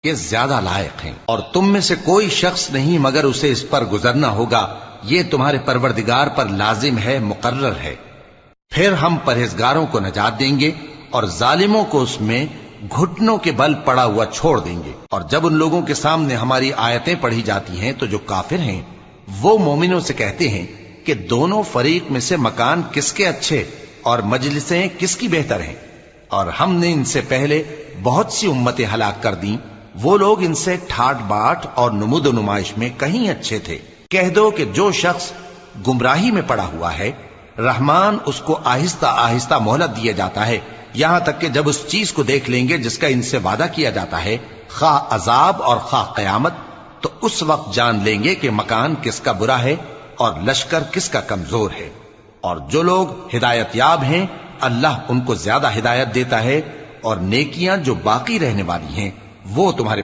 یہ زیادہ لائق ہیں، اور تم میں سے کوئی شخص نہیں مگر اسے اس پر گزرنا ہوگا، یہ تمہارے پروردگار پر لازم ہے، مقرر ہے۔ پھر ہم پرہیزگاروں کو نجات دیں گے اور ظالموں کو اس میں گھٹنوں کے بل پڑا ہوا چھوڑ دیں گے۔ اور جب ان لوگوں کے سامنے ہماری آیتیں پڑھی جاتی ہیں تو جو کافر ہیں وہ مومنوں سے کہتے ہیں کہ دونوں فریق میں سے مکان کس کے اچھے اور مجلسیں کس کی بہتر ہیں، اور ہم نے ان سے پہلے بہت سی امتیں ہلاک کر دیں، وہ لوگ ان سے ٹھاٹ باٹ اور نمود و نمائش میں کہیں اچھے تھے۔ کہہ دو کہ جو شخص گمراہی میں پڑا ہوا ہے، رحمان اس کو آہستہ آہستہ مہلت دیا جاتا ہے، یہاں تک کہ جب اس چیز کو دیکھ لیں گے جس کا ان سے وعدہ کیا جاتا ہے، خواہ عذاب اور خواہ قیامت، تو اس وقت جان لیں گے کہ مکان کس کا برا ہے اور لشکر کس کا کمزور ہے۔ اور جو لوگ ہدایت یاب ہیں اللہ ان کو زیادہ ہدایت دیتا ہے، اور نیکیاں جو باقی رہنے والی ہیں وہ تمہارے